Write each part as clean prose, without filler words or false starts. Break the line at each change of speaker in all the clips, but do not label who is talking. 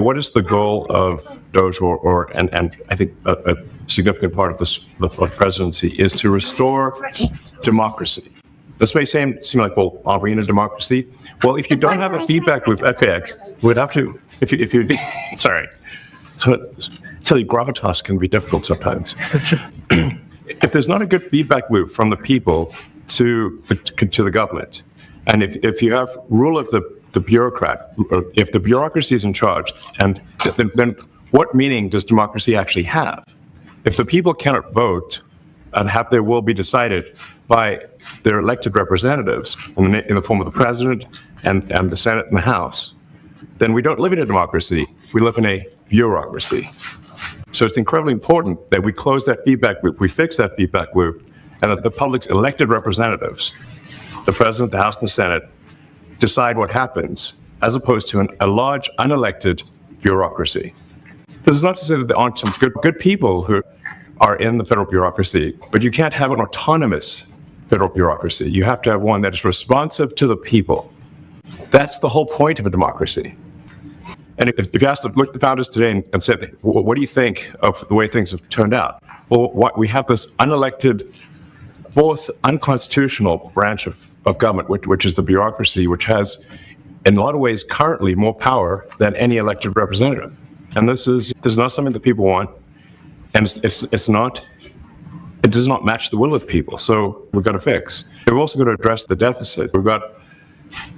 What is the goal of DOGE, and I think a significant part of the presidency is to restore democracy. This may seem like, well, are we in a democracy? Well, if you don't have a feedback loop, FAX would have to, if you sorry. So tell you, gravitas can be difficult sometimes. If there's not a good feedback loop from the people to the government, and if you have rule of the bureaucrat, or if the bureaucracy is in charge, and then what meaning does democracy actually have? If the people cannot vote and have their will be decided by their elected representatives in the form of the president and the Senate and the House, then we don't live in a democracy. We live in a bureaucracy. So it's incredibly important that we close that feedback loop, we fix that feedback loop, and that the public's elected representatives, the president, the House, and the Senate, decide what happens, as opposed to a large, unelected bureaucracy. This is not to say that there aren't some good people who are in the federal bureaucracy, but you can't have an autonomous federal bureaucracy. You have to have one that is responsive to the people. That's the whole point of a democracy. And if you asked the founders today and said, what do you think of the way things have turned out? Well, we have this unelected, fourth unconstitutional branch of government, which is the bureaucracy, which has, in a lot of ways, currently more power than any elected representative. And this is not something that people want, and it does not match the will of people. So we've got to fix. We've also got to address the deficit. We've got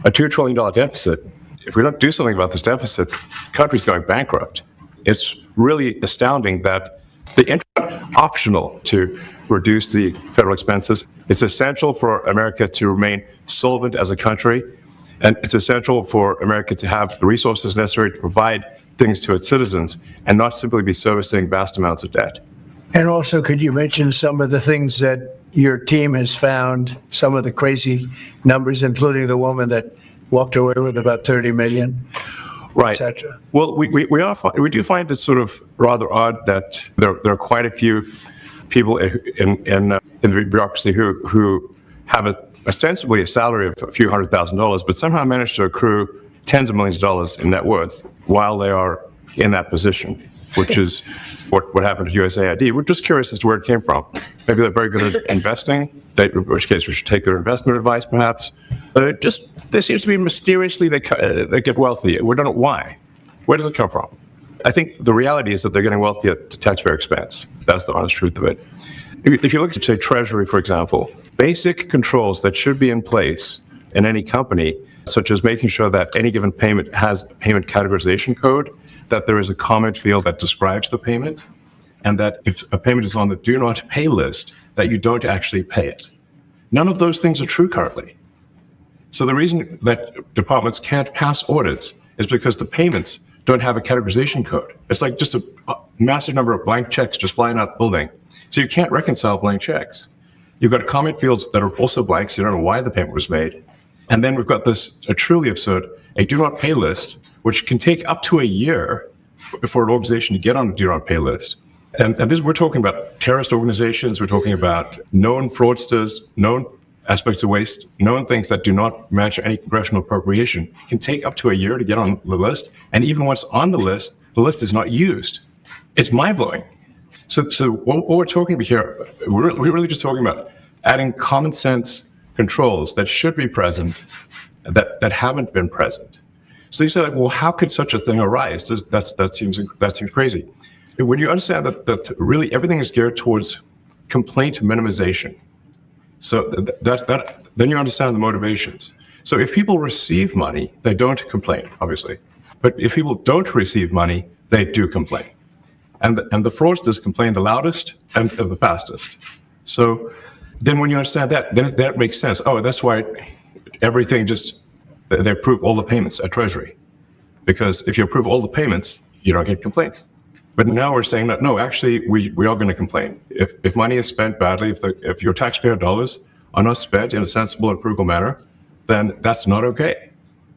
a $2 trillion deficit. If we don't do something about this deficit, the country's going bankrupt. It's really astounding that it's optional to reduce the federal expenses. It's essential for America to remain solvent as a country, and it's essential for America to have the resources necessary to provide things to its citizens and not simply be servicing vast amounts of debt.
And also, could you mention some of the things that your team has found, some of the crazy numbers, including the woman that walked away with about 30 million,
right,
etc.?
Well, we do find it sort of rather odd that there are quite a few people in the bureaucracy who have ostensibly a salary of a few $100,000, but somehow manage to accrue tens of millions of dollars in net worth while they are in that position, which is what happened to USAID. We're just curious as to where it came from. Maybe they're very good at investing, in which case we should take their investment advice, perhaps. But there seems to be mysteriously they get wealthy. We don't know why. Where does it come from? I think the reality is that they're getting wealthy at the taxpayer expense. That's the honest truth of it. If you look at, say, Treasury, for example, basic controls that should be in place in any company, such as making sure that any given payment has a payment categorization code, that there is a comment field that describes the payment, and that if a payment is on the do not pay list, that you don't actually pay it. None of those things are true currently. So the reason that departments can't pass audits is because the payments don't have a categorization code. It's like just a massive number of blank checks just flying out the building. So you can't reconcile blank checks. You've got comment fields that are also blank, so you don't know why the payment was made. And then we've got a truly absurd, a do not pay list, which can take up to a year for an organization to get on the do not pay list. And this, we're talking about terrorist organizations, we're talking about known fraudsters, known aspects of waste, known things that do not match any congressional appropriation. It can take up to a year to get on the list. And even once on the list is not used. It's mind-blowing. So what we're talking about here, we're really just talking about adding common sense controls that should be present, that haven't been present. So you say, like, well, how could such a thing arise? That seems crazy. When you understand that really everything is geared towards complaint minimization, so then you understand the motivations. So if people receive money, they don't complain, obviously. But if people don't receive money, they do complain. And the fraudsters complain the loudest and the fastest. So then when you understand that, then that makes sense. Oh, that's why everything they approve all the payments at Treasury. Because if you approve all the payments, you don't get complaints. But now we're saying that, no, actually, we are going to complain. If money is spent badly, if your taxpayer dollars are not spent in a sensible and frugal manner, then that's not okay.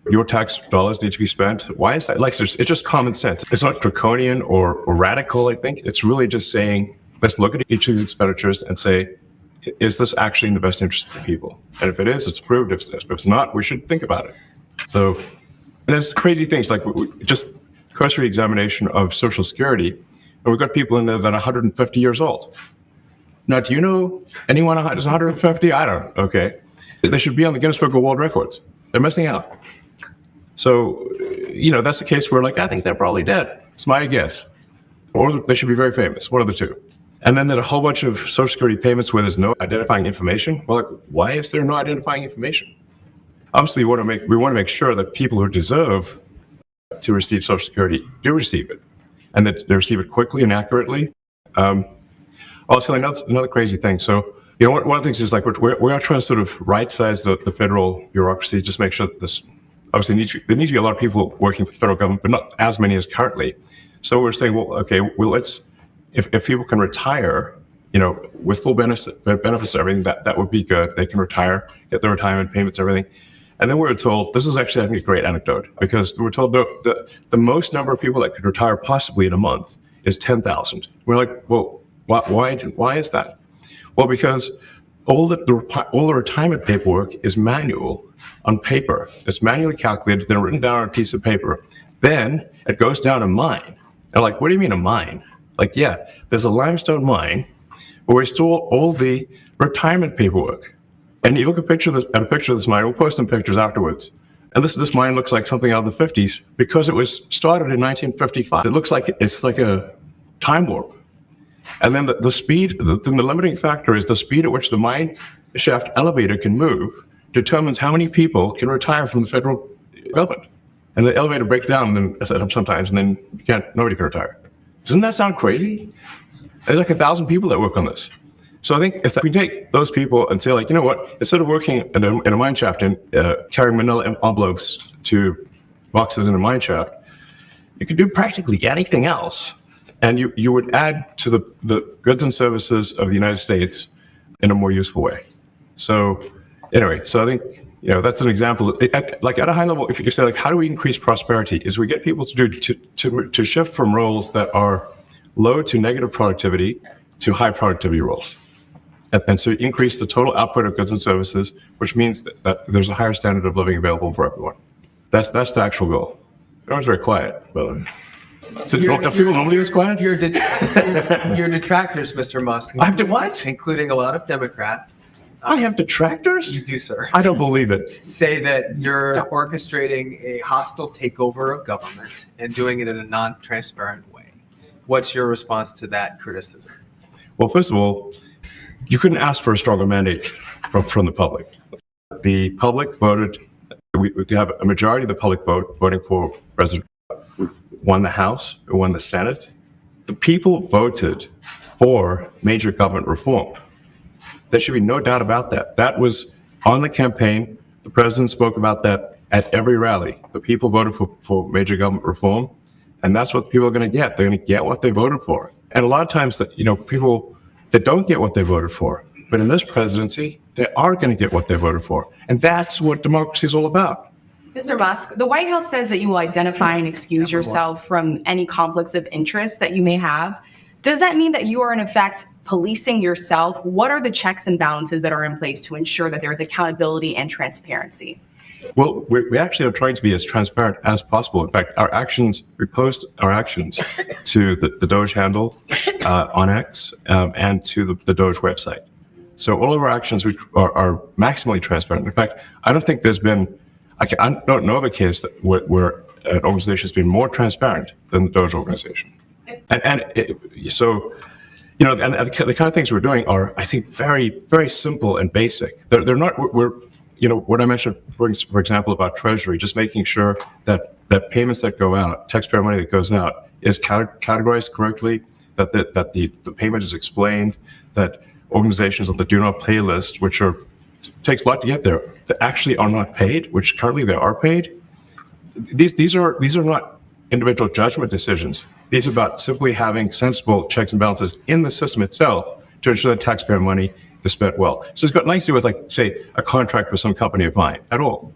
Your tax dollars need to be spent. Why is that? Like, it's just common sense. It's not draconian or radical, I think. It's really just saying, let's look at each of these expenditures and say, is this actually in the best interest of the people? And if it is, it's approved. If it's not, we should think about it. So there's crazy things like just cursory examination of Social Security, and we've got people in there that are 150 years old. Now, do you know anyone who's 150? I don't. Okay. They should be on the Guinness Book of World Records. They're missing out. So, that's the case where, I think they're probably dead. It's my guess. Or they should be very famous, one of the two. And then there's a whole bunch of Social Security payments where there's no identifying information. Well, why is there no identifying information? Obviously, we want to make sure that people who deserve to receive Social Security do receive it, and that they receive it quickly and accurately. Also, another crazy thing. So, one of the things is we are trying to sort of right-size the federal bureaucracy, just make sure that this. Obviously, there needs to be a lot of people working for the federal government, but not as many as currently. So we're saying, let's if people can retire, with full benefits and everything, that would be good. They can retire, get their retirement payments, everything. And then we were told, this is actually, I think, a great anecdote, because we were told the most number of people that could retire possibly in a month is 10,000. We're like, well, why is that? Well, because all the retirement paperwork is manual on paper. It's manually calculated, then written down on a piece of paper. Then it goes down a mine. And what do you mean a mine? There's a limestone mine where we store all the retirement paperwork. And you look at a picture of this mine. We'll post some pictures afterwards. And this mine looks like something out of the 50s because it was started in 1955. It looks like it's like a time warp. And then the speed, the limiting factor is the speed at which the mine shaft elevator can move determines how many people can retire from the federal government. And the elevator breaks down sometimes, and then nobody can retire. Doesn't that sound crazy? There's 1,000 people that work on this. So I think if we take those people and say, you know what, instead of working in a mine shaft and carrying manila envelopes to boxes in a mine shaft, you could do practically anything else. And you would add to the goods and services of the United States in a more useful way. So anyway, I think, that's an example. At a high level, if you say, how do we increase prosperity, is we get people to shift from roles that are low to negative productivity to high productivity roles. And so increase the total output of goods and services, which means that there's a higher standard of living available for everyone. That's the actual goal. Everyone's very quiet. Well, so don't people normally this quiet?
Your detractors, Mr. Musk.
I have to what?
Including a lot of Democrats.
I have detractors?
You do, sir.
I don't believe it.
Say that you're orchestrating a hostile takeover of government and doing it in a non-transparent way. What's your response to that criticism?
Well, first of all, you couldn't ask for a stronger mandate from the public. The public voted, we have a majority of the public voting for President Trump. We won the House, we won the Senate. The people voted for major government reform. There should be no doubt about that. That was on the campaign. The president spoke about that at every rally. The people voted for major government reform, and that's what people are going to get. They're going to get what they voted for. And a lot of times, people that don't get what they voted for, but in this presidency, they are going to get what they voted for. And that's what democracy is all about.
Mr. Musk, the White House says that you will identify and excuse yourself from any conflicts of interest that you may have. Does that mean that you are, in effect, policing yourself? What are the checks and balances that are in place to ensure that there is accountability and transparency?
Well, we actually are trying to be as transparent as possible. In fact, we post our actions to the DOGE handle on X and to the DOGE website. So all of our actions are maximally transparent. In fact, I don't think there's been, I don't know of a case where an organization has been more transparent than the DOGE organization. So the kind of things we're doing are, I think, very, very simple and basic. They're not, what I mentioned, for example, about Treasury, just making sure that payments that go out, taxpayer money that goes out, is categorized correctly, that the payment is explained, that organizations on the do not pay list, which takes a lot to get there, that actually are not paid, which currently they are paid. These are not individual judgment decisions. These are about simply having sensible checks and balances in the system itself to ensure that taxpayer money is spent well. So it's got nothing to do with, say, a contract with some company of mine at all.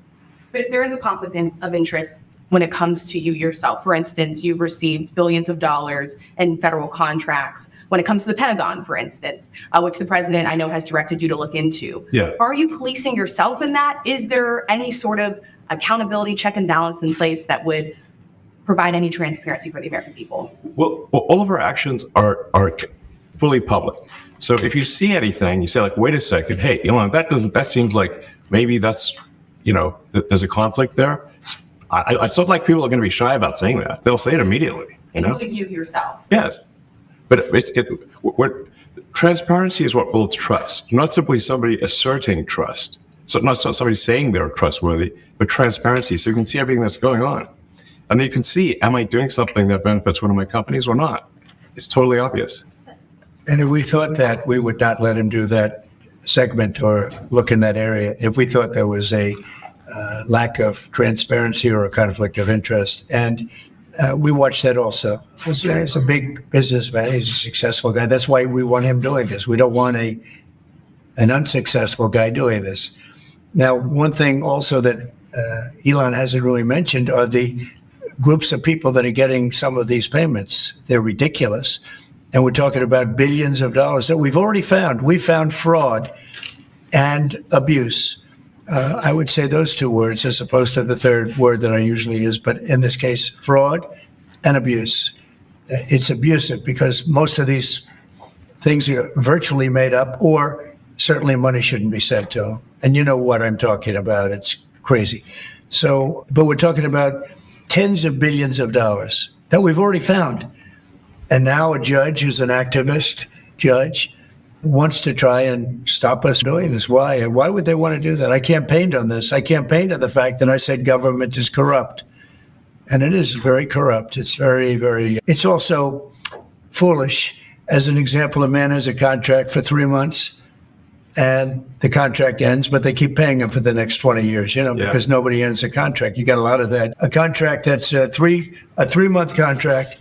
But there is a conflict of interest when it comes to you yourself. For instance, you've received billions of dollars in federal contracts when it comes to the Pentagon, for instance, which the president, I know, has directed you to look into.
Yeah.
Are you policing yourself in that? Is there any sort of accountability check and balance in place that would provide any transparency for the American people?
Well, all of our actions are fully public. So if you see anything, you say like, wait a second, hey, Elon, that seems like maybe that's, there's a conflict there. It's not like people are going to be shy about saying that. They'll say it immediately,
Including you yourself.
Yes. But what transparency is what builds trust, not simply somebody asserting trust. So not somebody saying they're trustworthy, but transparency. So you can see everything that's going on. And then you can see, am I doing something that benefits one of my companies or not? It's totally obvious.
And if we thought that, we would not let him do that segment or look in that area if we thought there was a lack of transparency or a conflict of interest. And we watched that also. He's a big businessman. He's a successful guy. That's why we want him doing this. We don't want an unsuccessful guy doing this. Now, one thing also that Elon hasn't really mentioned are the groups of people that are getting some of these payments. They're ridiculous. And we're talking about billions of dollars that we've already found. We found fraud and abuse. I would say those two words as opposed to the third word that I usually use, but in this case, fraud and abuse. It's abusive because most of these things are virtually made up, or certainly money shouldn't be sent to them. And you know what I'm talking about. It's crazy. So, but we're talking about tens of billions of dollars that we've already found. And now a judge who's an activist judge wants to try and stop us doing this. Why? Why would they want to do that? I campaigned on this. I campaigned on the fact that I said government is corrupt. And it is very corrupt. It's very, very, it's also foolish. As an example, a man has a contract for 3 months and the contract ends, but they keep paying him for the next 20 years, because nobody ends a contract. You got a lot of that. A contract that's a 3-month contract.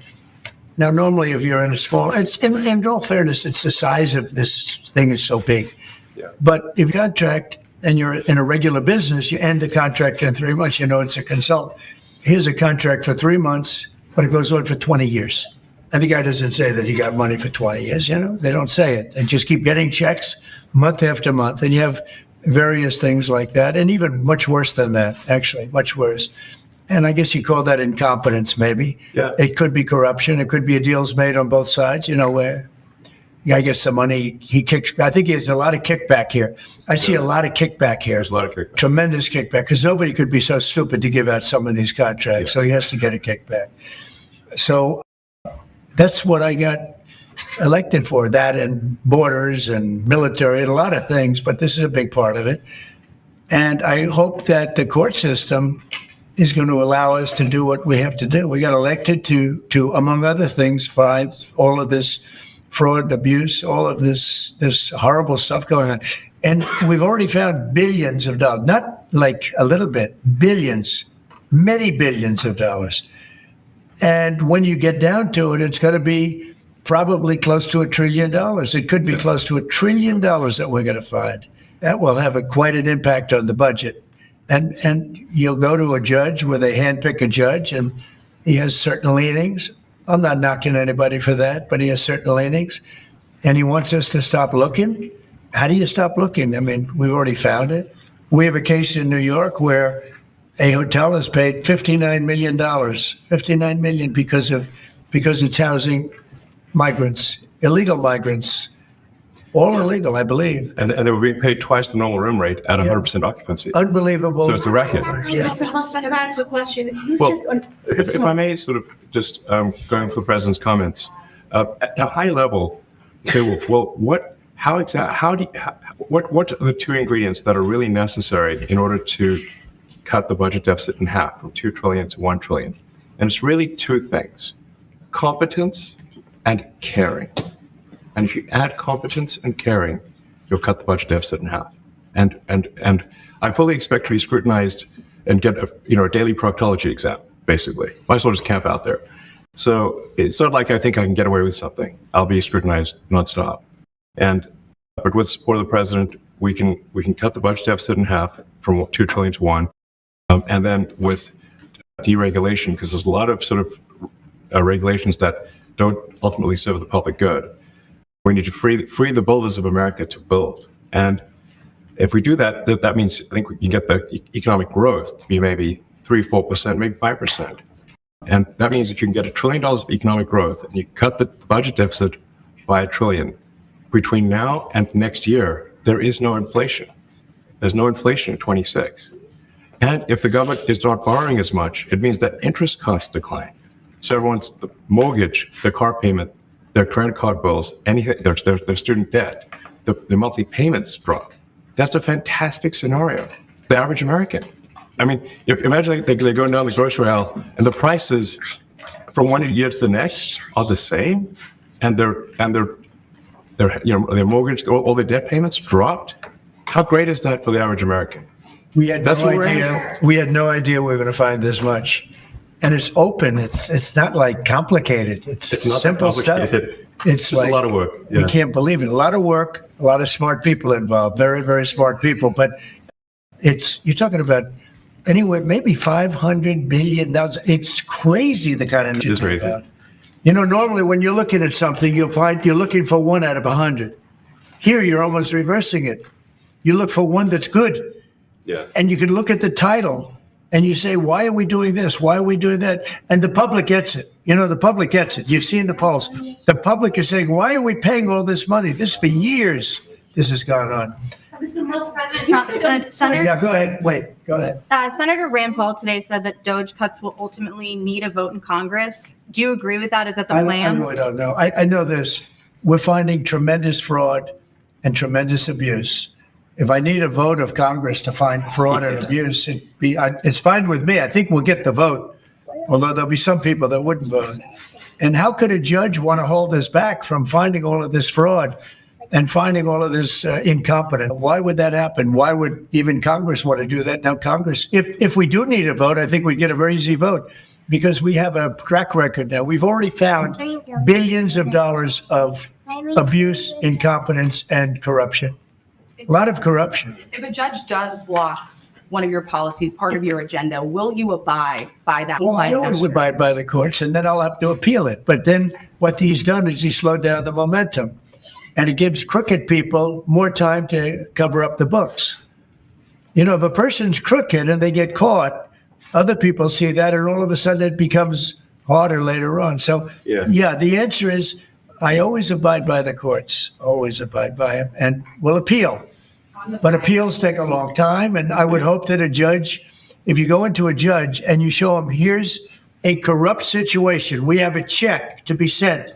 Now, normally, if you're in a small, in all fairness, it's the size of this thing is so big.
Yeah.
But if you contract and you're in a regular business, you end the contract in 3 months, it's a consultant. Here's a contract for 3 months, but it goes on for 20 years. And the guy doesn't say that he got money for 20 years, They don't say it. They just keep getting checks month after month. And you have various things like that, and even much worse than that, actually, much worse. And I guess you call that incompetence, maybe.
Yeah.
It could be corruption. It could be deals made on both sides, where I guess the money he kicks. I think he has a lot of kickback here. I see a lot of kickback here.
There's a lot of kickback.
Tremendous kickback, because nobody could be so stupid to give out some of these contracts. So he has to get a kickback. So that's what I got elected for, that and borders and military and a lot of things, but this is a big part of it. And I hope that the court system is going to allow us to do what we have to do. We got elected to among other things, find all of this fraud, abuse, all of this horrible stuff going on. And we've already found billions of dollars, not like a little bit, billions, many billions of dollars. And when you get down to it, it's going to be probably close to $1 trillion. It could be close to $1 trillion that we're going to find. That will have quite an impact on the budget. And you'll go to a judge where they handpick a judge, and he has certain leanings. I'm not knocking anybody for that, but he has certain leanings. And he wants us to stop looking. How do you stop looking? I mean, we've already found it. We have a case in New York where a hotel has paid $59 million, $59 million because it's housing migrants, illegal migrants, all illegal, I believe.
And they were being paid twice the normal room rate at 100% occupancy.
Unbelievable.
So it's a racket.
Mr. Musk, can I ask a question?
Well, if I may sort of just going for the president's comments, at a high level, say, well, what are the two ingredients that are really necessary in order to cut the budget deficit in half from 2 trillion to 1 trillion? And it's really two things: competence and caring. And if you add competence and caring, you'll cut the budget deficit in half. And I fully expect to be scrutinized and get a daily proctology exam, basically. Might as well just camp out there. So it's not like I think I can get away with something. I'll be scrutinized nonstop. But with support of the president, we can cut the budget deficit in half from 2 trillion to 1. And then with deregulation, because there's a lot of sort of regulations that don't ultimately serve the public good. We need to free the builders of America to build. And if we do that, that means I think we can get the economic growth to be maybe 3-4%, maybe 5%. And that means if you can get $1 trillion of economic growth and you cut the budget deficit by $1 trillion, between now and next year, there is no inflation. There's no inflation in 26. And if the government is not borrowing as much, it means that interest costs decline. So everyone's the mortgage, their car payment, their credit card bills, anything, their student debt, the monthly payments drop. That's a fantastic scenario. The average American. I mean, imagine they're going down the grocery aisle and the prices from one year to the next are the same, and their mortgage, all their debt payments dropped. How great is that for the average American?
We had
That's
no
what we're
idea. We had no idea we were going to find this much, and it's open. It's not like complicated. It's
not
simple stuff.
complicated.
It's
Just a lot of work.
We
Yeah.
can't believe it. A lot of work, a lot of smart people involved. Very, very smart people. But you're talking about anywhere maybe 500 billion. It's crazy the kind of
It is crazy.
about. You know, normally when you're looking at something, you'll find you're looking for 1 out of 100. Here, you're almost reversing it. You look for one that's good.
Yeah.
And you can look at the title and you say, why are we doing this? Why are we doing that? And the public gets it. You know, the public gets it. You've seen the polls. The public is saying, why are we paying all this money? This for years, this has gone on.
Senator,
Yeah, go ahead. Wait, go ahead.
Senator Rand Paul today said that DOGE cuts will ultimately need a vote in Congress. Do you agree with that? Is that the
I
plan?
really don't know. I know this. We're finding tremendous fraud and tremendous abuse. If I need a vote of Congress to find fraud and abuse, it's fine with me. I think we'll get the vote, although there'll be some people that wouldn't vote. And how could a judge want to hold us back from finding all of this fraud and finding all of this incompetence? Why would that happen? Why would even Congress want to do that? Now, Congress, if we do need a vote, I think we'd get a very easy vote because we have a track record now. We've already found billions of dollars of abuse, incompetence, and corruption. A lot of corruption.
If a judge does block one of your policies, part of your agenda, will you abide by that?
Well, I always abide by the courts, and then I'll have to appeal it. But then what he's done is he slowed down the momentum, and it gives crooked people more time to cover up the books. You know, if a person's crooked and they get caught, other people see that, and all of a sudden it becomes harder later on. So, yeah, the answer is I always abide by the courts, always abide by them, and will appeal. But appeals take a long time, and I would hope that a judge, if you go into a judge and you show him, here's a corrupt situation, we have a check to be sent,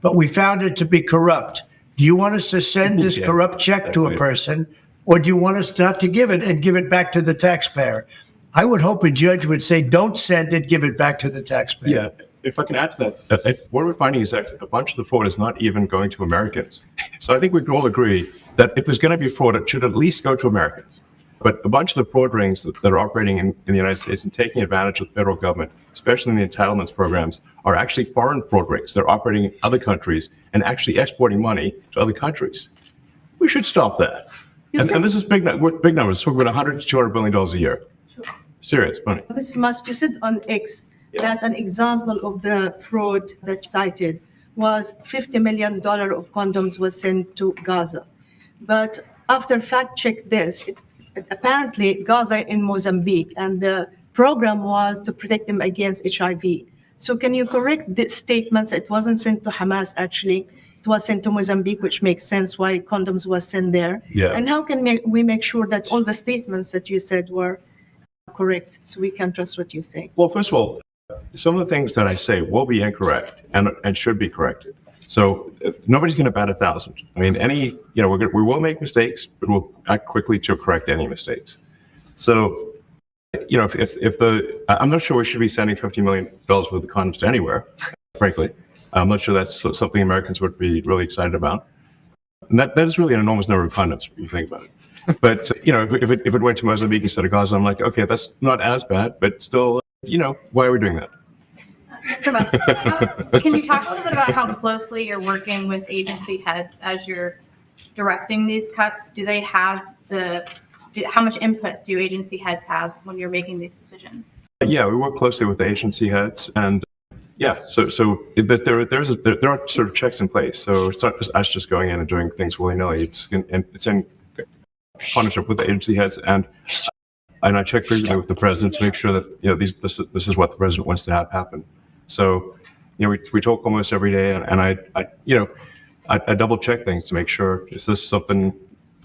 but we found it to be corrupt. Do you want us to send this corrupt check to a person, or do you want us not to give it and give it back to the taxpayer? I would hope a judge would say, don't send it, give it back to the taxpayer.
Yeah. If I can add to that, what we're finding is that a bunch of the fraud is not even going to Americans. So I think we can all agree that if there's going to be fraud, it should at least go to Americans. But a bunch of the fraud rings that are operating in the United States and taking advantage of the federal government, especially in the entitlements programs, are actually foreign fraud rings. They're operating in other countries and actually exporting money to other countries. We should stop that. And this is big numbers. We're about $100 to $200 billion a year. Serious money.
Mr. Musk, you said on X that an example of the fraud that cited was $50 million of condoms was sent to Gaza. But after fact check this, apparently Gaza in Mozambique, and the program was to protect them against HIV. So can you correct the statements? It wasn't sent to Hamas, actually. It was sent to Mozambique, which makes sense why condoms was sent there.
Yeah.
And how can we make sure that all the statements that you said were correct so we can trust what you say?
Well, first of all, some of the things that I say will be incorrect and should be corrected. So nobody's going to bat 1,000. I mean, we will make mistakes, but we'll act quickly to correct any mistakes. So, I'm not sure we should be sending $50 million worth of condoms to anywhere, frankly. I'm not sure that's something Americans would be really excited about. And that is really an enormous number of condoms, if you think about it. But, if it went to Mozambique instead of Gaza, I'm like, okay, that's not as bad, but still, why are we doing that?
Mr. Musk, can you talk a little bit about how closely you're working with agency heads as you're directing these cuts? Do they have how much input do agency heads have when you're making these decisions?
Yeah, we work closely with the agency heads, and there are sort of checks in place. So it's not just us just going in and doing things willy-nilly. It's in partnership with the agency heads, and and I check regularly with the president to make sure that, you know, this is what the president wants to have happen. So, you know, we talk almost every day, and I double check things to make sure, is this something,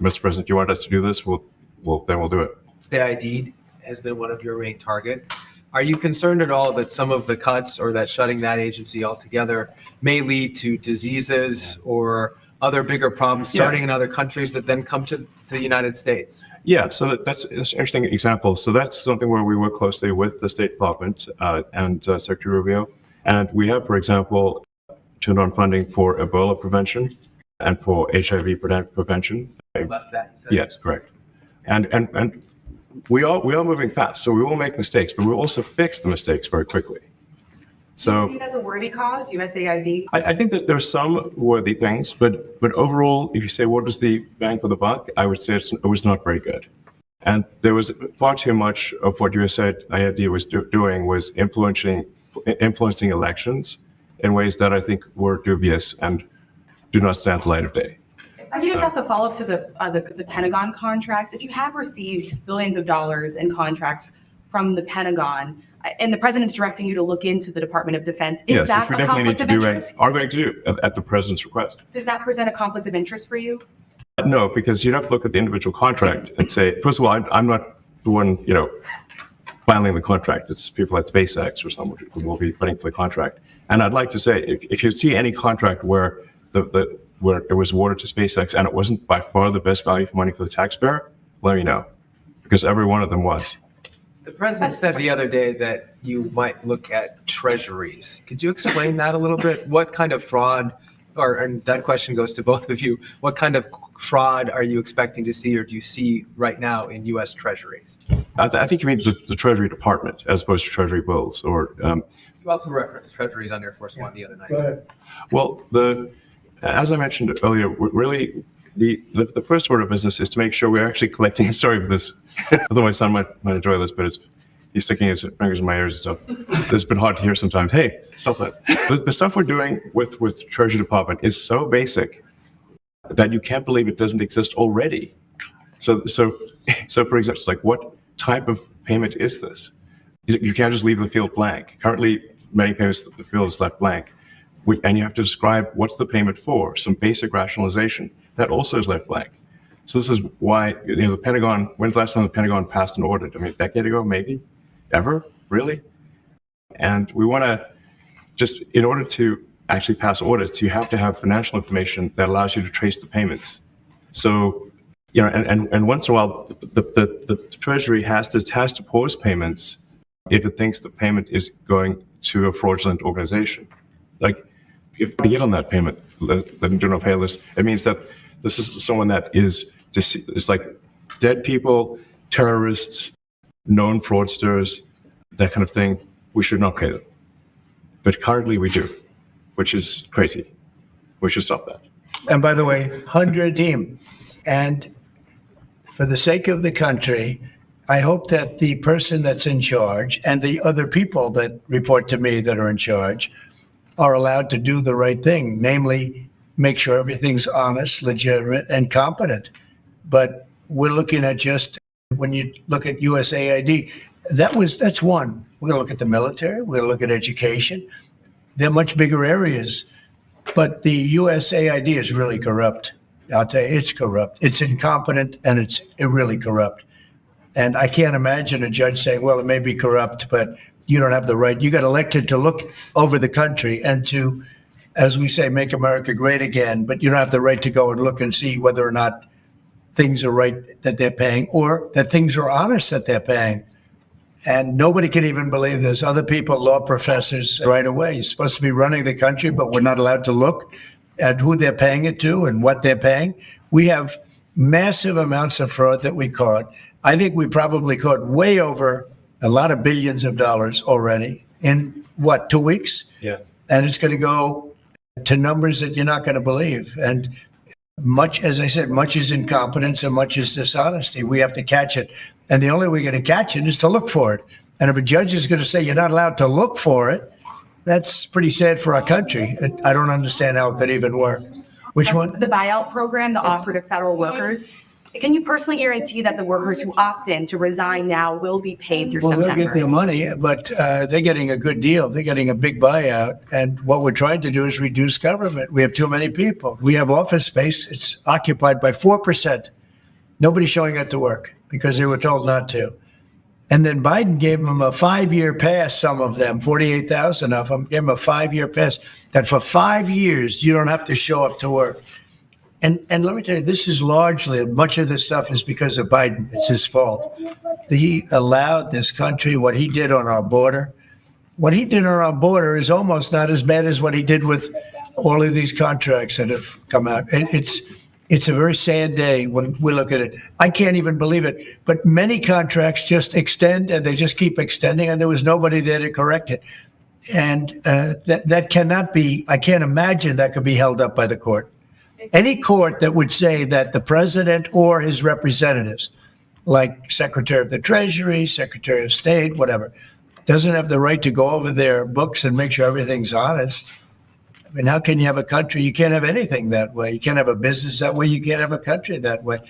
Mr. President, you want us to do this? Then we'll do it.
The ID has been one of your main targets. Are you concerned at all that some of the cuts or that shutting that agency altogether may lead to diseases or other bigger problems starting in other countries that then come to the United States?
Yeah, so that's an interesting example. So that's something where we work closely with the State Department and Secretary Rubio. And we have, for example, turned on funding for Ebola prevention and for HIV prevention.
Left that, you said.
Yes, correct. And we are moving fast, so we will make mistakes, but we'll also fix the mistakes very quickly.
Do
So
you see it as a worthy cause, USAID?
I think that there's some worthy things, but overall, if you say what was the bang for the buck, I would say it was not very good. And there was far too much of what USAID was doing was influencing elections in ways that I think were dubious and do not stand the light of day.
I just have to follow up to the Pentagon contracts. If you have received billions of dollars in contracts from the Pentagon, and the president's directing you to look into the Department of Defense, is
Yes,
that
which we
a
definitely need
conflict
to
of
do,
interest?
are going to do at the president's request.
Does that present a conflict of interest for you?
No, because you'd have to look at the individual contract and say, first of all, I'm not the one, you know, filing the contract. It's people at SpaceX or someone who will be putting for the contract. And I'd like to say, if you see any contract where where it was awarded to SpaceX and it wasn't by far the best value for money for the taxpayer, let me know, because every one of them was.
The president said the other day that you might look at treasuries. Could you explain that a little bit? What kind of fraud, and that question goes to both of you, what kind of fraud are you expecting to see or do you see right now in U.S. treasuries?
I think you mean the Treasury Department as opposed to Treasury bills, or
You also referenced treasuries on Air Force One the other night.
well, as I mentioned earlier, really the first order of business is to make sure we're actually collecting. Sorry for this, although my son might enjoy this, but he's sticking his fingers in my ears and stuff. It's been hard to hear sometimes. Hey, stop that. The stuff we're doing with the Treasury Department is so basic that you can't believe it doesn't exist already. So for example, it's like, what type of payment is this? You can't just leave the field blank. Currently, many payments, the field is left blank. And you have to describe what's the payment for, some basic rationalization. That also is left blank. So this is why, the Pentagon, when's the last time the Pentagon passed an audit? I mean, a decade ago, maybe? Ever? Really? And we want to just, in order to actually pass audits, you have to have financial information that allows you to trace the payments. So, and once in a while, the Treasury has to pause payments if it thinks the payment is going to a fraudulent organization. Like, if you get on that payment, the do not pay list, it means that this is someone that is just, it's like dead people, terrorists, known fraudsters, that kind of thing. We should not pay them. But currently we do, which is crazy. We should stop that.
And by the way, 100 team. And for the sake of the country, I hope that the person that's in charge and the other people that report to me that are in charge are allowed to do the right thing, namely make sure everything's honest, legitimate, and competent. But we're looking at just, when you look at USAID, that's one. We're going to look at the military. We're going to look at education. They're much bigger areas. But the USAID is really corrupt. I'll tell you, it's corrupt. It's incompetent, and it's really corrupt. And I can't imagine a judge saying, well, it may be corrupt, but you don't have the right. You got elected to look over the country and to, as we say, make America great again, but you don't have the right to go and look and see whether or not things are right that they're paying or that things are honest that they're paying. And nobody can even believe this. Other people, law professors, right away, you're supposed to be running the country, but we're not allowed to look at who they're paying it to and what they're paying. We have massive amounts of fraud that we caught. I think we probably caught way over a lot of billions of dollars already in, 2 weeks?
Yes.
And it's going to go to numbers that you're not going to believe. And much, as I said, much is incompetence and much is dishonesty. We have to catch it. And the only way we're going to catch it is to look for it. And if a judge is going to say you're not allowed to look for it, that's pretty sad for our country. I don't understand how it could even work. Which one?
The buyout program, the offer to federal workers. Can you personally guarantee that the workers who opt in to resign now will be paid through
Well, they'll
September?
get their money, but they're getting a good deal. They're getting a big buyout. And what we're trying to do is reduce government. We have too many people. We have office space. It's occupied by 4%. Nobody's showing up to work because they were told not to. And then Biden gave them a 5-year pass, some of them, 48,000 of them, gave them a 5-year pass that for 5 years, you don't have to show up to work. And let me tell you, this is largely, much of this stuff is because of Biden. It's his fault. He allowed this country, what he did on our border. What he did on our border is almost not as bad as what he did with all of these contracts that have come out. It's a very sad day when we look at it. I can't even believe it. But many contracts just extend and they just keep extending, and there was nobody there to correct it. And that cannot be, I can't imagine that could be held up by the court. Any court that would say that the president or his representatives, like Secretary of the Treasury, Secretary of State, whatever, doesn't have the right to go over their books and make sure everything's honest. I mean, how can you have a country? You can't have anything that way. You can't have a business that way. You can't have a country that way.